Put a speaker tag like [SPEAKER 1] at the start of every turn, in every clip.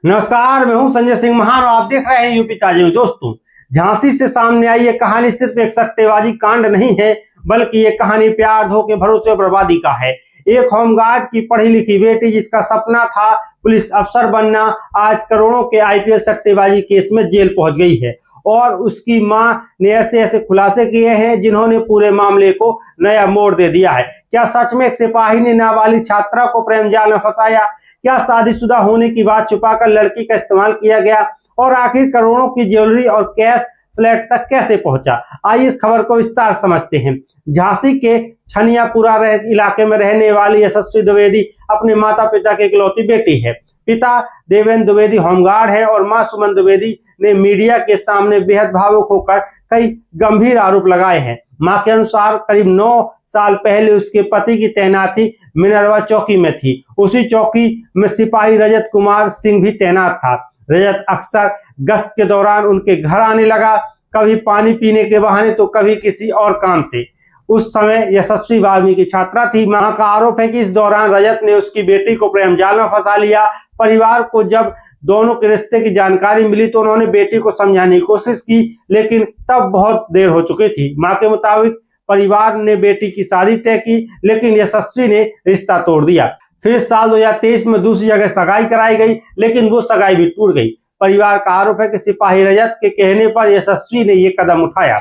[SPEAKER 1] नमस्कार, मैं हूं संजय सिंह महान और आप देख रहे हैं यूपी ताजा न्यूज। दोस्तों, झांसी से सामने आई ये कहानी सिर्फ एक सट्टेबाजी कांड नहीं है, बल्कि ये कहानी प्यार, धोखे, भरोसे और बर्बादी का है। एक होमगार्ड की पढ़ी लिखी बेटी जिसका सपना था पुलिस अफसर बनना, आज करोड़ों के आईपीएल सट्टेबाजी केस में जेल पहुंच गई है और उसकी मां ने ऐसे ऐसे खुलासे किए हैं जिन्होंने पूरे मामले को नया मोड़ दे दिया है। क्या सच में एक सिपाही ने नाबालिग छात्रा को प्रेम जाल में फंसाया? क्या शादीशुदा होने की बात छुपाकर लड़की का इस्तेमाल किया गया? और आखिर करोड़ों की ज्वेलरी और कैश फ्लैट तक कैसे पहुंचा? आइए इस खबर को विस्तार समझते हैं। झांसी के छनियापुरा इलाके में रहने वाली यशस्वी द्विवेदी अपने माता पिता की इकलौती बेटी है। पिता देवेंद्र द्विवेदी होमगार्ड है और मां सुमन द्विवेदी ने मीडिया के सामने बेहद भावुक होकर कई गंभीर आरोप लगाए हैं। मां के अनुसार करीब 9 साल पहले उसके पति की तैनाती मिनरवा चौकी में थी। उसी चौकी में सिपाही रजत कुमार सिंह भी तैनात था। रजत अक्सर गश्त के दौरान उनके घर आने लगा, कभी पानी पीने के बहाने तो कभी किसी और काम से। उस समय यशस्वी 12वीं की छात्रा थी। मां का आरोप है कि इस दौरान रजत ने उसकी बेटी को प्रेम जाल में फंसा लिया। परिवार को जब दोनों के रिश्ते की जानकारी मिली तो उन्होंने बेटी को समझाने की कोशिश की, लेकिन तब बहुत देर हो चुकी थी। मां के मुताबिक परिवार ने बेटी की शादी तय की, लेकिन यशस्वी ने रिश्ता तोड़ दिया। फिर साल 2023 में दूसरी जगह सगाई कराई गई, लेकिन वो सगाई भी टूट गई। परिवार का आरोप है कि सिपाही रजत के कहने पर यशस्वी ने ये कदम उठाया।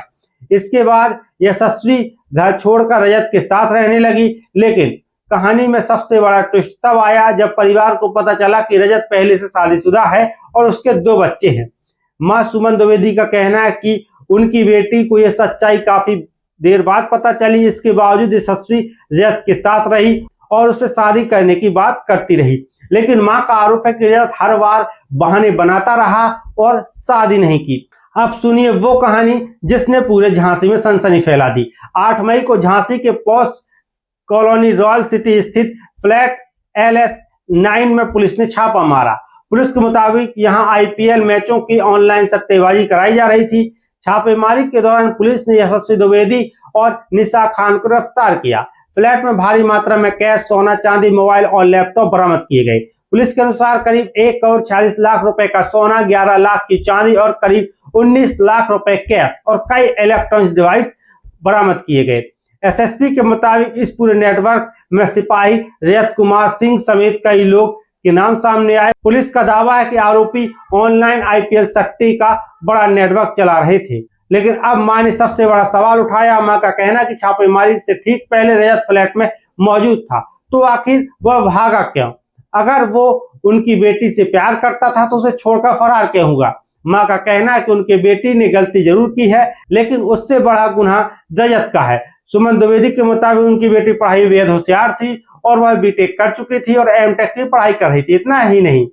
[SPEAKER 1] इसके बाद यशस्वी घर छोड़कर रजत के साथ रहने लगी, लेकिन कहानी में सबसे बड़ा ट्विस्ट तब आया जब परिवार को पता चला कि रजत पहले से शादीशुदा है और उसके 2 बच्चे हैं। मां सुमन द्विवेदी का कहना है कि उनकी बेटी को यह सच्चाई काफी देर बाद पता चली। इसके बावजूद यशस्वी रजत के साथ रही और उससे शादी करने की बात करती रही, लेकिन मां का आरोप है कि रजत हर बार बहाने बनाता रहा और शादी नहीं की। अब सुनिए वो कहानी जिसने पूरे झांसी में सनसनी फैला दी। 8 मई को झांसी के पॉश कॉलोनी रॉयल सिटी स्थित फ्लैट LS9 में पुलिस ने छापा मारा। पुलिस के मुताबिक यहां आईपीएल मैचों की ऑनलाइन सट्टेबाजी कराई जा रही थी। छापेमारी के दौरान पुलिस ने यशस्वी द्विवेदी और निशा खान को गिरफ्तार किया। फ्लैट में भारी मात्रा में कैश, सोना, चांदी, मोबाइल और लैपटॉप बरामद किए गए। पुलिस के अनुसार करीब 1 करोड़ 46 लाख रुपए का सोना, 11 लाख की चांदी और करीब 19 लाख रुपए कैश और कई इलेक्ट्रॉनिक डिवाइस बरामद किए गए। एसएसपी के मुताबिक इस पूरे नेटवर्क में सिपाही रजत कुमार सिंह समेत कई लोग के नाम सामने आए। पुलिस का दावा है कि आरोपी ऑनलाइन आईपीएल सट्टे का बड़ा नेटवर्क चला रहे थे, लेकिन अब मां ने सबसे बड़ा सवाल उठाया। मां का कहना है कि छापेमारी से ठीक पहले रजत फ्लैट में मौजूद था, तो आखिर वह भागा क्यों? अगर वो उनकी बेटी से प्यार करता था तो उसे छोड़कर फरार क्यों हुआ? मां का कहना है कि उनकी बेटी ने गलती जरूर की है, लेकिन उससे बड़ा गुनाह रजत का है। सुमन द्विवेदी के मुताबिक उनकी बेटी पढ़ाई में बेहद होशियार थी और वह बीटेक कर चुकी थी और एमटेक की पढ़ाई कर रही थी। इतना ही नहीं,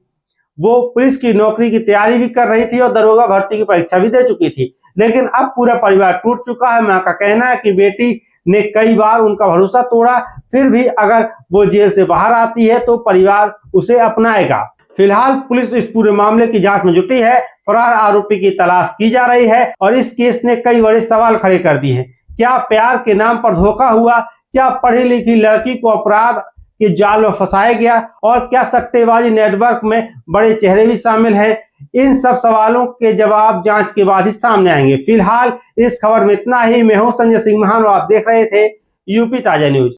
[SPEAKER 1] वो पुलिस की नौकरी की तैयारी भी कर रही थी और दरोगा भर्ती की परीक्षा भी दे चुकी थी। लेकिन अब पूरा परिवार टूट चुका है। मां का कहना है कि बेटी ने कई बार उनका भरोसा तोड़ा, फिर भी अगर वो जेल से बाहर आती है तो परिवार उसे अपनाएगा। फिलहाल पुलिस इस पूरे मामले की जांच में जुटी है। फरार आरोपी की तलाश की जा रही है और इस केस ने कई बड़े सवाल खड़े कर दिए हैं। क्या प्यार के नाम पर धोखा हुआ? क्या पढ़ी लिखी लड़की को अपराध के जाल में फंसाया गया? और क्या सट्टेबाजी नेटवर्क में बड़े चेहरे भी शामिल हैं? इन सब सवालों के जवाब जांच के बाद ही सामने आएंगे। फिलहाल इस खबर में इतना ही। मैं हूं संजय सिंह महान और आप देख रहे थे यूपी ताजा न्यूज।